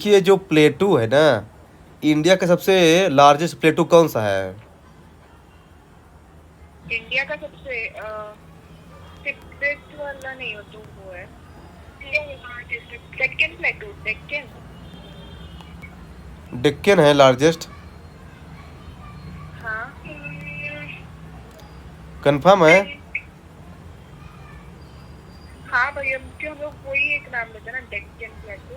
कि ये जो प्लेटू है ना, इंडिया का सबसे लार्जेस्ट प्लेटू कौन सा है? इंडिया का सबसे तिब्बत वाला नहीं हो तो वो है डेक्कन प्लेटू। डेक्कन। डेक्कन है लार्जेस्ट। हाँ। कंफर्म है? हाँ भैया, क्यों हम लोग वही एक नाम लेते हैं ना, डेक्कन प्लेटू।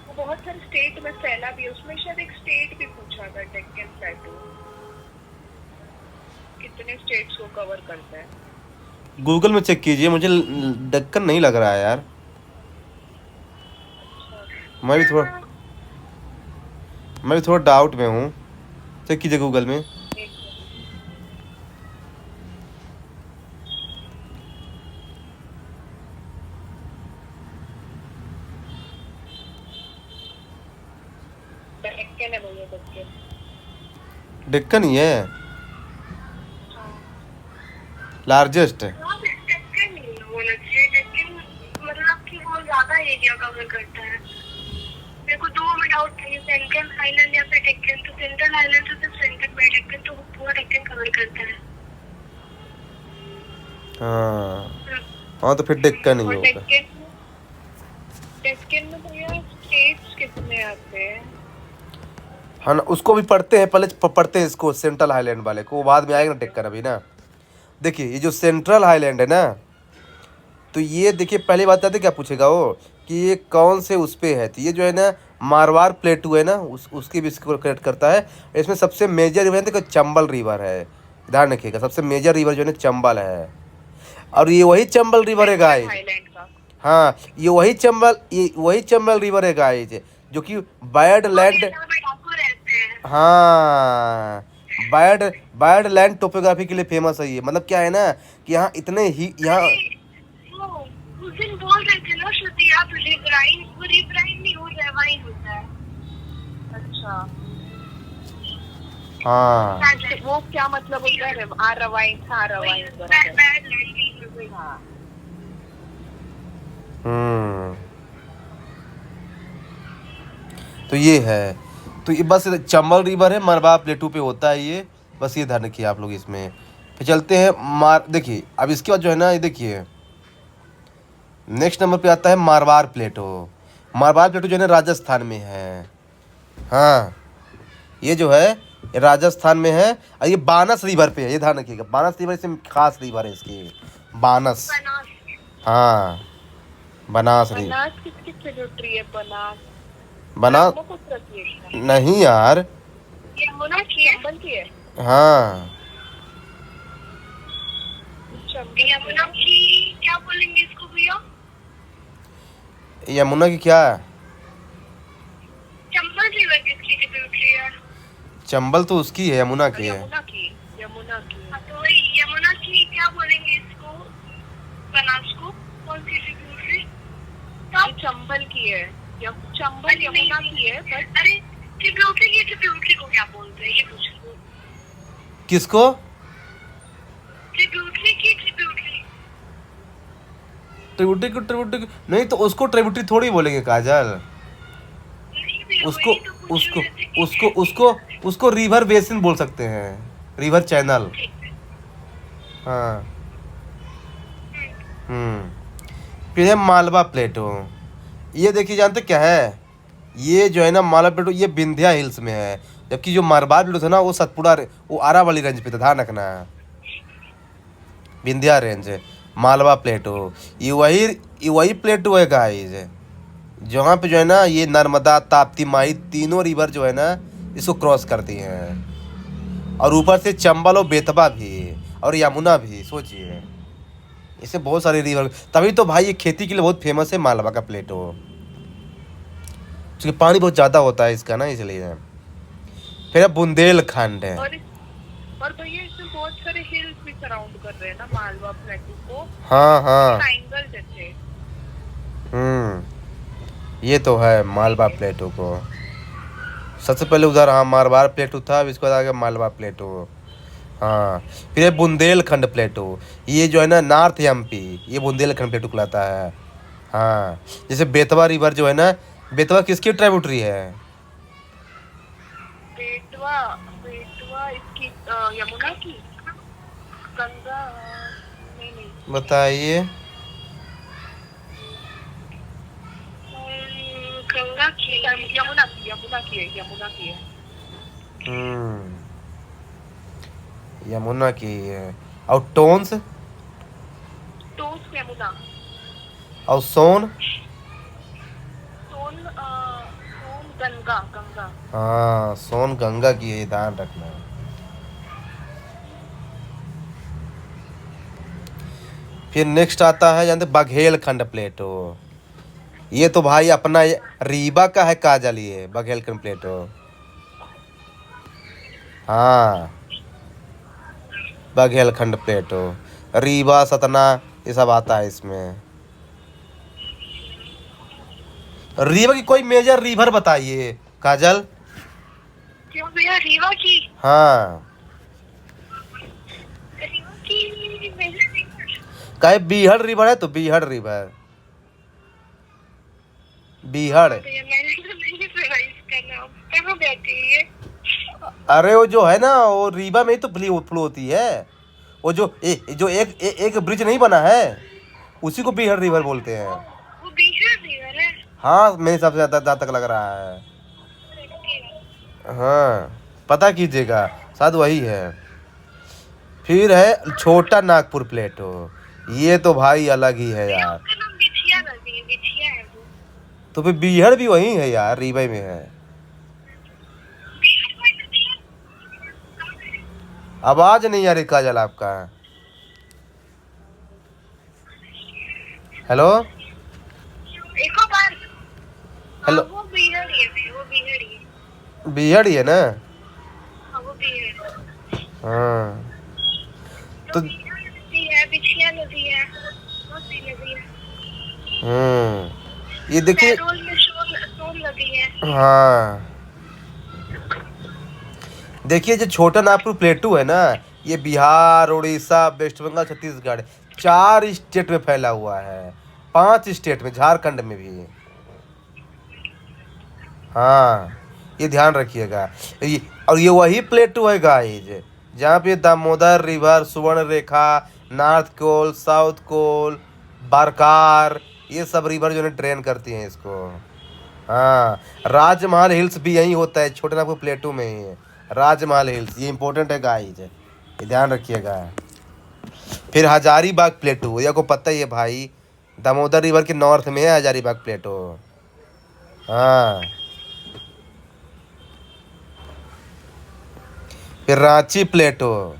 वो बहुत सारे स्टेट में फैला भी है, उसमें शायद एक स्टेट भी पूछा था डेक्कन प्लेटू कितने स्टेट्स को कवर करता है। गूगल में चेक कीजिए, मुझे डेक्कन नहीं लग रहा है यार। मैं भी थोड़ा मैं भी थोड़ा डाउट में हूँ। चेक कीजिए गूगल में। डेक्कन है भैया, डेक्कन। डेक्कन ही है हाँ। लार्जेस्ट। हाँ, डेक्कन ही होना चाहिए। डेक्कन मतलब कि वो ज्यादा एरिया कवर करता है। मेरे को दो में डाउट था, सेंट्रल आइलैंड या फिर डेक्कन। तो सेंट्रल आइलैंड तो सिर्फ सेंटर में, डेक्कन तो पूरा डेक्कन कवर करता है। हाँ हाँ, तो फिर डेक्कन ही और होगा। डेक्कन में भैया स्टेट्स कितने आते हैं? हाँ ना, उसको भी पढ़ते हैं, पहले पढ़ते हैं इसको, सेंट्रल हाईलैंड वाले को, बाद में आएगा ना डेक्कन अभी ना। देखिए ये जो सेंट्रल हाईलैंड है ना, तो ये देखिए पहली बात आती है क्या पूछेगा वो, कि ये कौन से उस पे है। तो ये जो है ना मारवाड़ प्लेटू है ना, उसकी भी इसको करेक्ट करता है। इसमें सबसे मेजर रिवर है देखो, चंबल रिवर है। ध्यान रखिएगा, सबसे मेजर रिवर जो है ना चंबल है। और ये वही चंबल रिवर है गाइस। थाईलैंड का। हाँ, ये वही चंबल रिवर है गाइस, जो कि बायर्ड लैंड। हाँ, बायर्ड बायर्ड लैंड टोपोग्राफी के लिए फेमस है ये। मतलब क्या है ना, कि यहाँ इतने ही यहाँ। उस दिन बोल रहे थे ना श्रुति आप, रिवराइन, वो रिवराइन नहीं, वो रेवाइन होता है। अच्छा। हाँ वो क्या मतलब होता है? रवाइन। हाँ, रवाइन बराबर। हाँ। हम्म, तो ये है। तो ये बस चंबल रिवर है, मरबा प्लेटू पे होता है ये। बस ये ध्यान रखिए आप लोग इसमें। फिर चलते हैं देखिए अब इसके बाद जो है ना, ये देखिए नेक्स्ट नंबर पे आता है मारवाड़ प्लेटो। मारवाड़ प्लेटो जो है ना राजस्थान में है। हाँ, ये जो है ये राजस्थान में है, और ये बानस रिवर पे है। ये ध्यान रखिएगा, बानस रिवर इसमें खास रिवर है इसकी, बानस। हाँ, बनास रिवर। बनास किसकी ट्रिब्यूटरी है? बनास बना ब्रह्मपुत्र की है? नहीं यार। यमुना की है? चंबल की है? हाँ, यमुना की क्या बोलेंगे इसको भैया? यमुना की क्या है? चंबल रिवर किसकी ट्रिब्यूटरी है? चंबल तो उसकी है, यमुना की है। यमुना की। यमुना की। तो यमुना की क्या बोलेंगे इसको? बनास को कौन सी ट्रिब्यूटरी? चंबल की है। चंबल यमुना की है। बट अरे ट्रिब्यूटरी को क्या बोलते हैं ये पूछ लो। किसको? ट्रिब्यूटरी की ट्रिब्यूटरी। ट्रिब्यूटरी नहीं, तो उसको ट्रिब्यूटरी थोड़ी बोलेंगे काजल। उसको उसको उसको उसको उसको रिवर बेसिन बोल सकते हैं, रिवर चैनल। हाँ। फिर है मालवा प्लेटो। ये देखिए, जानते क्या है? ये जो है ना मालवा प्लेटो, ये विंध्या हिल्स में है। जबकि जो मारवाड़ प्लेटो था ना, वो सतपुड़ा वो आरावली रेंज पे था। ध्यान रखना, विंध्या रेंज है। मालवा प्लेटो ये वही प्लेटो है गाइस, जहाँ पे जो है ना ये नर्मदा ताप्ती माही तीनों रिवर जो है ना इसको क्रॉस करती हैं। और ऊपर से चंबल और बेतवा भी, और यमुना भी। सोचिए, इसे बहुत सारे रिवर, तभी तो भाई ये खेती के लिए बहुत फेमस है मालवा का प्लेटो, क्योंकि पानी बहुत ज़्यादा होता है इसका ना, इसलिए। फिर है बुंदेलखंड है। और भैया इसमें बहुत सारे हिल्स भी सराउंड कर रहे हैं ना मालवा प्लेटू को। हाँ हाँ। ट्रायंगल जैसे। ये तो है मालवा प्लेटो को। सबसे पहले उधर हाँ मारवाड़ प्लेटो था, अब इसके बाद आ गया मालवा प्लेटो। हाँ, फिर ये बुंदेलखंड प्लेटो, ये जो है ना नॉर्थ एमपी, ये बुंदेलखंड प्लेटो कहलाता है। हाँ, जैसे बेतवा रिवर जो है ना, बेतवा किसकी ट्राइब्यूटरी है? बेटवा बेटवा इसकी यमुना की, गंगा, नहीं नहीं, बताइए। गंगा की, यमुना की, यमुना की है, यमुना की है। यमुना की है। और टोन्स? टोस यमुना, और सोन? सोन सोन गंगा, गंगा। हाँ, सोन गंगा की है, ध्यान रखना। फिर नेक्स्ट आता है जानते बघेलखंड प्लेटो। ये तो भाई अपना रीवा का है काजल, ये बघेलखंड प्लेटो। हाँ, बघेलखंड प्लेटो, रीवा, सतना, ये सब आता है इसमें। रीवा की कोई मेजर रिवर बताइए काजल। क्यों भैया, रीवा की? हाँ, रीवा की कहे बीहड़ रिवर है तो बीहड़ रिवर, बीहड़। भैया मैंने तो नहीं सुना इसका नाम, कहाँ बहती है ये? अरे वो जो है ना, वो रीवा में ही तो फ्लो होती है। वो जो जो एक ब्रिज नहीं बना है, उसी को बीहड़ रिवर बोलते हैं। वो बीहड़ रिवर है? हाँ, मेरे हिसाब से जहाँ तक लग रहा है। हाँ, पता कीजिएगा, शायद वही है। फिर है छोटा नागपुर प्लेटो। ये तो भाई अलग ही है यार। उसका नाम बिछिया नदी है, बिछिया है वो। तो फिर बीहड़ भी वही है यार, रीवा में है। आवाज नहीं आ रही काजल आपका। हेलो एक और बार। हेलो, वो बीहड़ ही है भैया, वो बीहड़ ही है। बीहड़ ही है ना? हाँ, वो बीहड़ है। हाँ, तो तो बीहड़ नदी है, बिछिया नदी है, बहुत सी नदी है। ये देखिए। शहडोल में सोन नदी है। हाँ, देखिए जो छोटा नागपुर प्लेटू है ना, ये बिहार, उड़ीसा, वेस्ट बंगाल, छत्तीसगढ़, 4 स्टेट में फैला हुआ है। 5 स्टेट में, झारखंड में भी। हाँ, ये ध्यान रखिएगा। और ये वही प्लेटू है गाइज, जहाँ पे दामोदर रिवर, सुवर्ण रेखा, नॉर्थ कोल, साउथ कोल, बारकार, ये सब रिवर जो है ट्रेन करती हैं इसको। हाँ, राजमहल हिल्स भी यही होता है, छोटे नागपुर प्लेटू में ही है राजमहल हिल्स। ये इंपॉर्टेंट है गाइज, ये ध्यान रखिएगा। फिर हजारीबाग प्लेटू, ये को पता ही है भाई, दामोदर रिवर के नॉर्थ में है हजारीबाग प्लेटू। हाँ, फिर रांची प्लेटो।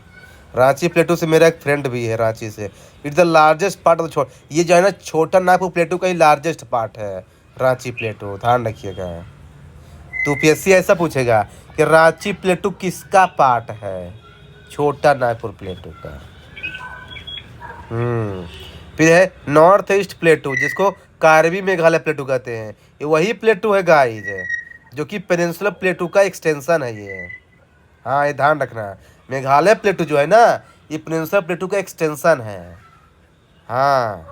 रांची प्लेटो से मेरा एक फ्रेंड भी है रांची से। It's the largest part of ये जो है ना, छोटा नागपुर प्लेटो का ही लार्जेस्ट पार्ट है रांची प्लेटो, ध्यान रखिएगा। तो यूपीएससी ऐसा पूछेगा कि रांची प्लेटू किसका पार्ट है? छोटा नागपुर प्लेटू का। फिर है नॉर्थ ईस्ट प्लेटू, जिसको कार्बी मेघालय प्लेटू कहते हैं। ये वही प्लेटू है गाइज, जो कि पेनिनसुला प्लेटू का एक्सटेंशन है ये। हाँ, ये ध्यान रखना, मेघालय प्लेटू जो है ना, ये पेनिनसुला प्लेटू का एक्सटेंशन है। हाँ,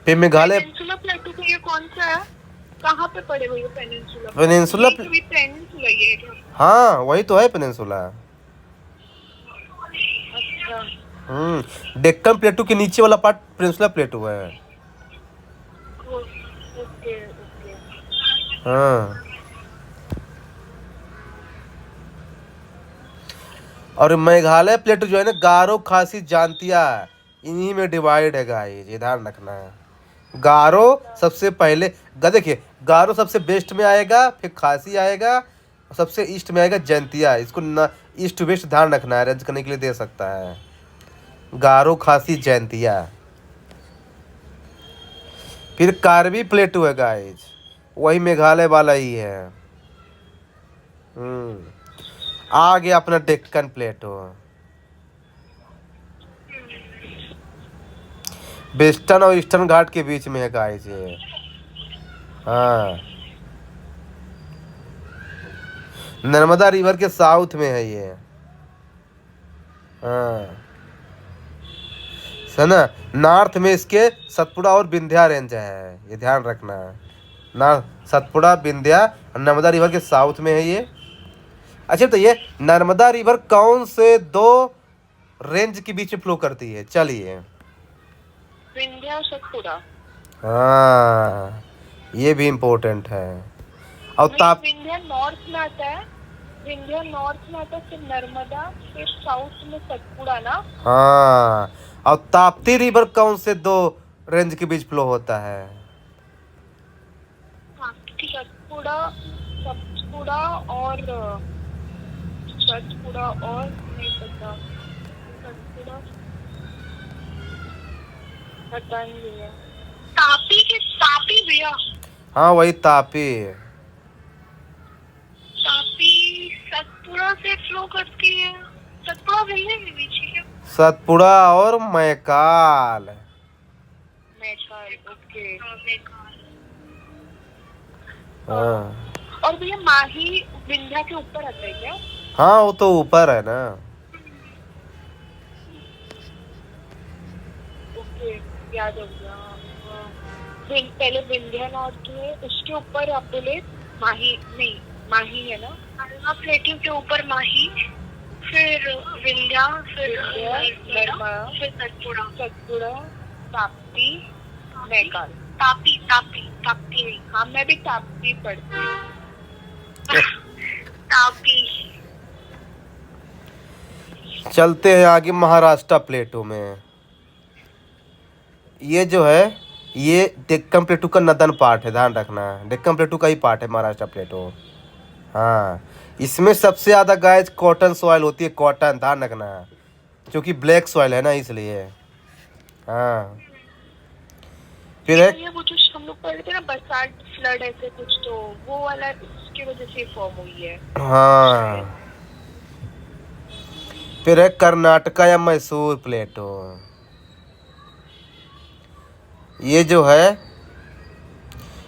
फिर मेघालय पेनिनसुला प्लेटू का ये कौन सा है? कहाँ पे पड़े हुए पेनिनसुला? पेनिनसुला पेनिनसुला ये है क्या? हाँ, वही तो है पेनिनसुला। अच्छा, डेक्कन प्लेटू के नीचे वाला पार्ट पेनिनसुला प्लेटू है। Okay okay. हाँ, और मेघालय प्लेटू जो है ना, गारो, खासी, जांतिया, इन्हीं में डिवाइड है गाइस, ये ध्यान रखना है। गारो सबसे पहले, देखिए, गारो सबसे वेस्ट में आएगा, फिर खासी आएगा, सबसे ईस्ट में आएगा जैंतिया। इसको ना ईस्ट टू वेस्ट ध्यान रखना है, रेंज करने के लिए दे सकता है। गारो, खासी, जैंतिया। फिर कार्बी प्लेटू है गाइस, वही मेघालय वाला ही है। आ गया अपना डेक्कन प्लेटू, वेस्टर्न और ईस्टर्न घाट के बीच में है गाइस ये। हाँ, नर्मदा रिवर के साउथ में है ये। हाँ, है ना। नॉर्थ में इसके सतपुड़ा और विंध्या रेंज है, ये ध्यान रखना है ना। सतपुड़ा, विंध्या और नर्मदा रिवर के साउथ में है ये। अच्छा तो ये नर्मदा रिवर कौन से दो रेंज के बीच में फ्लो करती है? चलिए, विंध्या और सतपुड़ा। हाँ ये भी इम्पोर्टेंट है। और नहीं, ताप विंध्या नॉर्थ में आता है, विंध्या नॉर्थ में आता है, फिर नर्मदा, फिर साउथ में सतपुड़ा ना। हाँ, और ताप्ती रिवर कौन से दो रेंज के बीच फ्लो होता है? हाँ, सतपुड़ा, सतपुड़ा और सतपुड़ा और नहीं पता, सतपुड़ा पता नहीं भैया। तापी के तापी भैया, हाँ वही तापी। तापी सतपुड़ा से फ्लो करती है, सतपुड़ा विंध्या के बीच है। सतपुड़ा और मैकाल। मैकाल, ओके। हाँ और भैया माही विंध्या के ऊपर आता है क्या? हाँ वो तो ऊपर है ना। ओके, याद हो गया। हाँ। पहले विंध्या नॉर्थ है, उसके ऊपर आप बोले माही, नहीं माही है ना, प्लेटू के ऊपर माही, फिर विंध्या, फिर नर्मदा, फिर सतपुड़ा, सतपुड़ा, ताप्ती, मैकाल। तापी तापी ताप्ती नहीं, हाँ मैं भी ताप्ती पढ़ती हूँ। तापी। चलते हैं आगे महाराष्ट्र प्लेटू में। ये जो है ये डेक्कन प्लेटू का नदन पार्ट है, ध्यान रखना। डेक्कन प्लेटू का ही पार्ट है महाराष्ट्र प्लेटू। हाँ, इसमें सबसे ज़्यादा गाइस कॉटन सॉइल होती है, कॉटन, ध्यान रखना, क्योंकि ब्लैक सॉइल है ना इसलिए। हाँ फिर है, ये वो जो हम लोग पढ़ रहे थे ना, बरसात फ्लड ऐसे कुछ, तो वो वाला उसकी वजह से फॉर्म हुई है। हाँ फिर है कर्नाटका या मैसूर प्लेटू। ये जो है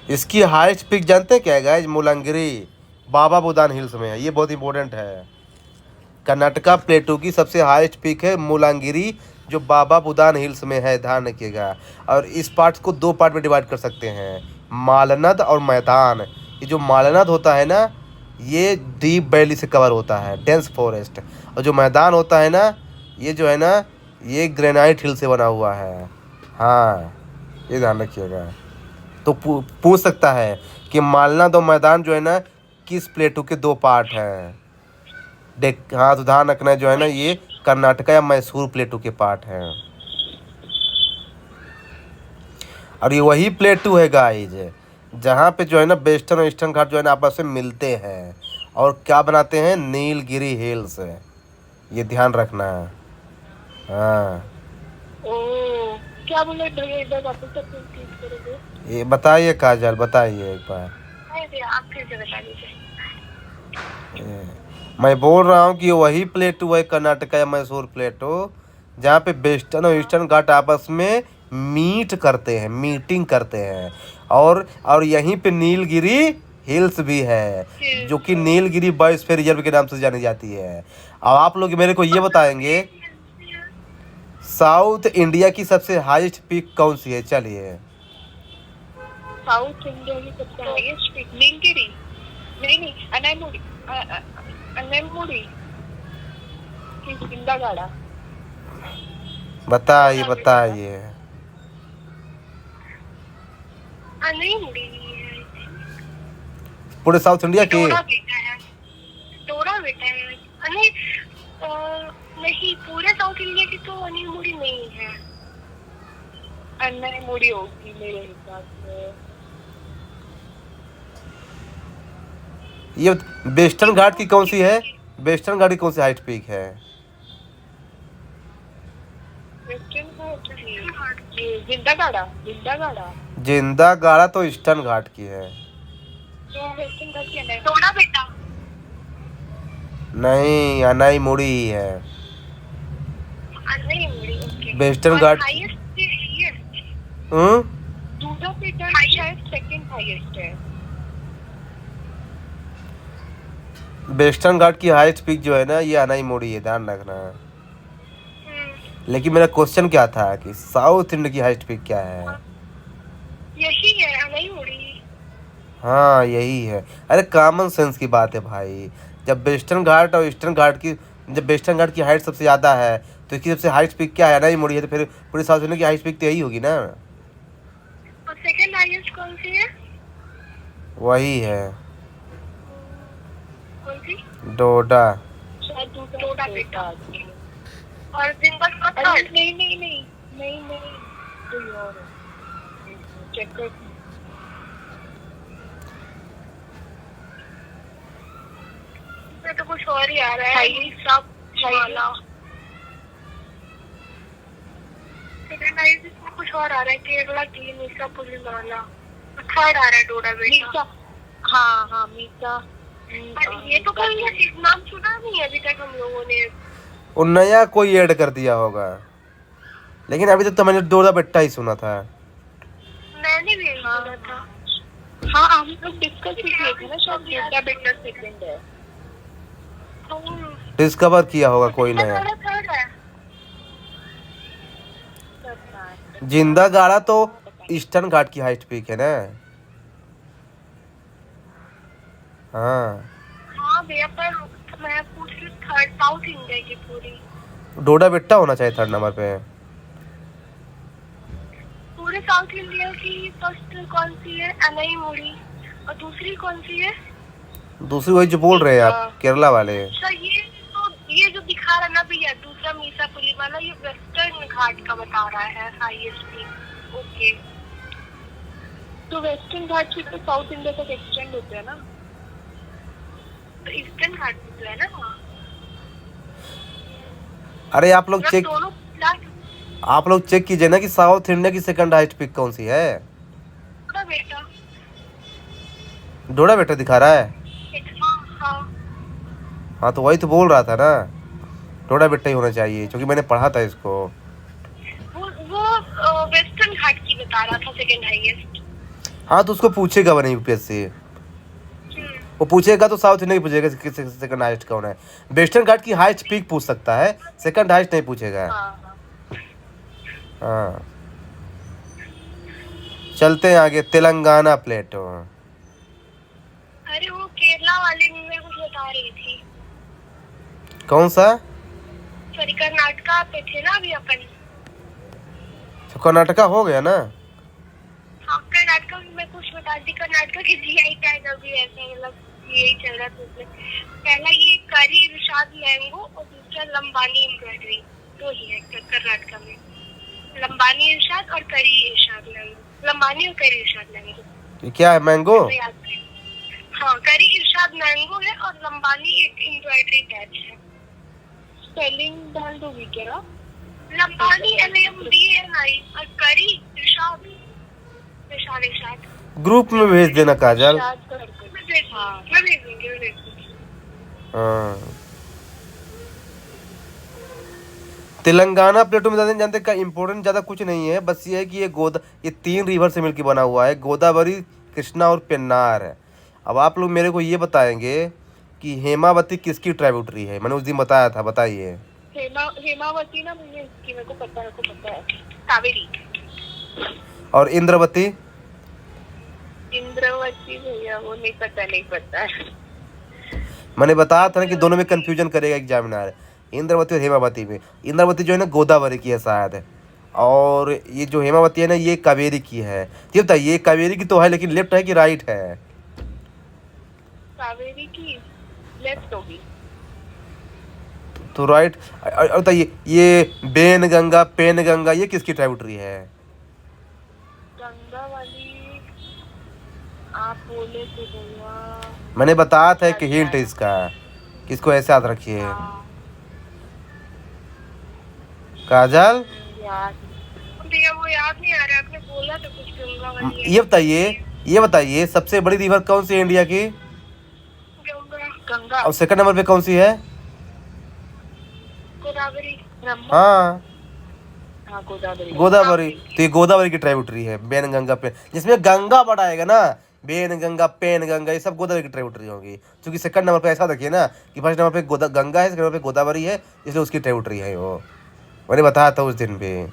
इसकी हाइस्ट पीक जानते हैं क्या है गाइस? मुलंगिरी, बाबा बुदान हिल्स में है। ये बहुत इंपॉर्टेंट है। कर्नाटका प्लेटू की सबसे हाईएस्ट पीक है मुलांगिरी, जो बाबा बुदान हिल्स में है, ध्यान रखिएगा। और इस पार्ट को दो पार्ट में डिवाइड कर सकते हैं, मालनद और मैदान। ये जो मालनद होता है ना, ये डीप वैली से कवर होता है, डेंस फॉरेस्ट। और जो मैदान होता है ना, ये जो है ना, ये ग्रेनाइट हिल से बना हुआ है। हाँ ये ध्यान रखिएगा। तो पूछ सकता है कि मालनद और मैदान जो है ना, किस प्लेटू के दो पार्ट हैं? हाँ तो ध्यान रखना जो है ना, ये कर्नाटका या मैसूर प्लेटू के पार्ट हैं। और ये वही प्लेटू है गाइज जहाँ पे जो है ना वेस्टर्न और ईस्टर्न घाट जो है ना आपस में मिलते हैं और क्या बनाते हैं, नीलगिरी हिल्स। ये ध्यान रखना है। हाँ ओ, क्या बोले भैया, इधर वापस से रिपीट करोगे? ये बताइए काजल, बताइए एक बार। नहीं भैया, आप फिर से बता दीजिए। मैं बोल रहा हूँ कि वही प्लेटू है कर्नाटका या मैसूर प्लेटू, जहाँ पे वेस्टर्न और ईस्टर्न घाट आपस में मीट करते हैं, मीटिंग करते हैं। और यहीं पे नीलगिरी हिल्स भी है, जो कि नीलगिरी बायोस्फीयर रिजर्व के नाम से जानी जाती है। अब आप लोग मेरे को ये बताएंगे साउथ इंडिया की सबसे हाईएस्ट पीक कौन सी है? चलिए, साउथ इंडिया की सबसे हाईएस्ट पीक नीलगिरी, नहीं अनाईमुड़ी, अनाईमुड़ी की जिंदागाड़ा। बताइए बताइए। अनाईमुड़ी पूरे साउथ इंडिया की? डोरा बेटा है, डोरा बेटा है। नहीं नहीं, पूरे साउथ इंडिया की तो अनाईमुड़ी नहीं है, अनाईमुड़ी होगी मेरे हिसाब से। ये वेस्टर्न घाट की कौन सी है? वेस्टर्न घाट की कौन सी हाइट पीक है? वेस्टर्न घाट, ये जिंदागाड़ा, जिंदागाड़ा। जिंदागाड़ा तो ईस्टर्न घाट की है। तो वेस्टर्न घाट की है डोरा बेटा। नहीं, अनाईमुड़ी ही है अनाईमुड़ी, ओके। वेस्टर्न घाट। दूसरा बेटा शायद सेकंड हाईएस्ट है। वेस्टर्न घाट की हाईएस्ट पीक जो है ना, ये अनाईमुड़ी है, ध्यान रखना है। लेकिन मेरा क्वेश्चन क्या था कि साउथ इंडिया की हाइस्ट पीक क्या है? यही है, नहीं हो रही। हाँ यही है। अरे कॉमन सेंस की बात है भाई। जब वेस्टर्न घाट और ईस्टर्न घाट की, जब वेस्टर्न घाट की हाइट सबसे ज़्यादा है तो इसकी सबसे हाइस्ट पीक क्या है? नहीं मुड़ी है तो फिर पूरे साउथ इंडिया की हाइस्ट पीक तो यही होगी ना। और सेकंड हाईएस्ट कौन सी है? वही है कौन सी? डोडा। शायद डोडा बेटा। और दिन भर का थर्ड? नहीं नहीं नहीं नहीं नहीं, कोई और है, चेक कर। इसमें तो कुछ और ही आ रहा है, ये सब वाला। सेकंड हाईएस्ट इसमें कुछ और आ रहा है, केरला की मीसा पुलिस वाला। थर्ड आ रहा है डोडा बेटा। हाँ हाँ मीसा। ये तो कोई नाम सुना नहीं है अभी तक हम लोगों ने। और नया कोई ऐड कर दिया होगा, लेकिन अभी तक तो मैंने डोडा बेट्टा ही सुना था। मैंने भी यही सुना था। हाँ हम लोग डिस्कस भी किए थे ना, शायद डोडा बेटा सेकंड है। डिस्कवर किया होगा कोई नया। थर्ड है। जिंदा गाड़ा तो ईस्टर्न घाट की हाइस्ट पीक है ना। हाँ हाँ भैया, पर मैं पूछ रही थर्ड साउथ इंडिया की पूरी। डोडा बेट्टा होना चाहिए थर्ड नंबर पे। पूरे साउथ इंडिया की फर्स्ट कौन सी है? अनई मुड़ी। और दूसरी कौन सी है? दूसरी वही जो बोल रहे हैं आप, केरला वाले। सर ये जो दिखा रहा ना भैया, दूसरा मीसापुली वाला, ये वेस्टर्न घाट का बता रहा है हाईएस्ट पीक। ओके, तो वेस्टर्न घाट से तो साउथ इंडिया तक एक्सटेंड होते हैं ना, तो ईस्टर्न घाट भी तो है ना वहाँ। अरे आप लोग चेक, दोनों आप लोग चेक कीजिए ना कि साउथ इंडिया की सेकंड हाइस्ट पीक कौन सी है। बेटा डोडा बेट्टा दिखा रहा है। हाँ हाँ तो वही तो बोल रहा था ना, डोडा बेट्टा ही होना चाहिए, क्योंकि मैंने पढ़ा था इसको। वो वेस्टर्न घाट की बता रहा था सेकंड हाईएस्ट। हाँ तो उसको पूछेगा बने यूपीएससी, वो पूछेगा तो साउथ इंडिया की पूछेगा कि सेकंड हाइस्ट कौन है। वेस्टर्न घाट की हाइस्ट पीक पूछ सकता है, सेकंड हाइस्ट नहीं पूछेगा। हाँ चलते हैं आगे, तेलंगाना प्लेटो। अरे वो केरला वाले में कुछ बता रही थी। कौन सा? सॉरी, कर्नाटका पे थे ना अभी अपन। तो कर्नाटका हो गया ना। हाँ कर्नाटका में कुछ बता दी। कर्नाटका की जीआई टैग अभी ऐसे मतलब यही चल रहा था उसमें। पहला ये करी इरशाद मैंगो और दूसरा लंबानी एम्ब्रॉयडरी, दो ही है कर्नाटका में। लंबानी इरशाद और करी इरशाद मैंगो। लंबानी और करी इरशाद मैंगो। ये क्या है? मैंगो? हाँ करी इरशाद मैंगो है और लंबानी एक एम्ब्रॉयडरी टैग है। स्पेलिंग डाल दोगी क्या? लंबानी LAMBANI और करी इरशाद इरशाद। ग्रुप में भेज देना काजल। हाँ मैं भेज दूंगी। हाँ तेलंगाना प्लेटो में जानते का इम्पोर्टेंट ज़्यादा कुछ नहीं है, बस ये है कि ये 3 रिवर से मिलकर बना हुआ है, गोदावरी, कृष्णा और पेन्नार है। अब आप लोग मेरे को ये बताएंगे कि हेमावती किसकी ट्राइब्यूटरी है? मैंने उस दिन बताया था, बताइए। हेमावती ना, मेरे को पता है कावेरी। और इंद्रवती? इंद्रवती भैया वो नहीं पता है। मैंने बताया था ना कि दोनों में कंफ्यूजन करेगा एग्जामिनर, इंद्रवती और हेमावती में। इंद्रवती जो है ना गोदावरी की है शायद, और ये जो हेमावती है ना ये कावेरी की है। ये बताइए कावेरी की तो है, लेकिन लेफ्ट है कि राइट है? कावेरी की लेफ्ट होगी। तो राइट। और बताइए ये बेन गंगा, पेन गंगा, ये किसकी ट्राइब्यूटरी है? गंगा वाली आप बोले तो भैया। मैंने बताया था कि हिंट इसका, किसको ऐसे याद रखिए। काजल भैया वो याद नहीं आ रहा, आपने बोला तो कुछ गंगा वाली है। ये बताइए सबसे बड़ी रिवर कौन सी है इंडिया की? गंगा। और सेकंड नंबर पे कौन सी है? गोदावरी। हाँ गोदावरी। हाँ, तो ये गोदावरी की ट्राइब्यूटरी है, बेन गंगा पे, जिसमें गंगा बड़ा आएगा ना, बेन गंगा, पेन गंगा, ये सब गोदावरी की ट्राइब्यूटरी होगी। क्योंकि सेकंड नंबर पे ऐसा देखिए ना कि फर्स्ट नंबर पे गंगा है, सेकंड नंबर पे गोदावरी है, इसलिए उसकी ट्राइब्यूटरी है वो। मैंने बताया था उस दिन पे।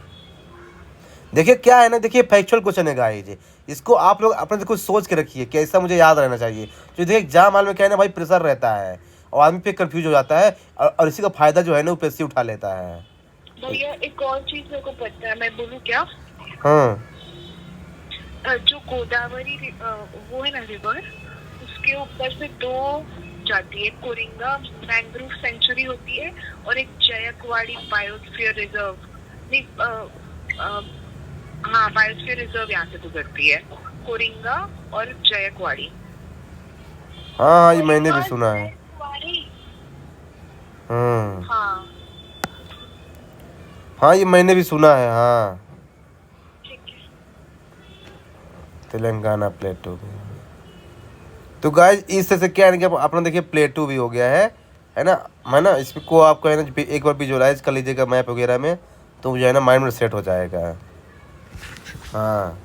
देखिए क्या है ना, देखिए फैक्चुअल क्वेश्चन है गाइस, इसको आप लोग अपने से कुछ सोच के रखिए कि ऐसा मुझे याद रहना चाहिए। जो देखिए एग्जाम हॉल में क्या है ना भाई, प्रेशर रहता है और आदमी पे कंफ्यूज हो जाता है, और इसी का फायदा जो है ना वो पैसे उठा लेता है। भैया एक और चीज मेरे को पता है, मैं बोलूँ क्या? हाँ जो गोदावरी वो है ना रिवर, उसके ऊपर से दो जाती है, कोरिंगा मैंग्रोव सेंचुरी होती है और एक जयकवाड़ी बायोस्फीयर रिजर्व। नहीं हाँ, बायोस्फीयर रिजर्व यहाँ से गुजरती है, कोरिंगा और जयकवाड़ी। हाँ, ये मैंने भी सुना है। जयकवाड़ी, हाँ हाँ हाँ, ये मैंने भी सुना है। हाँ, ठीक है। तेलंगाना प्लेटू भी। तो गाइस इस तरह से क्या है कि अपना देखिए प्लेटू भी हो गया है ना। मैं ना इसको आपको है ना एक बार विजुअलाइज कर लीजिएगा मैप वगैरह में, तो जो है ना माइंड में सेट हो जाएगा। हाँ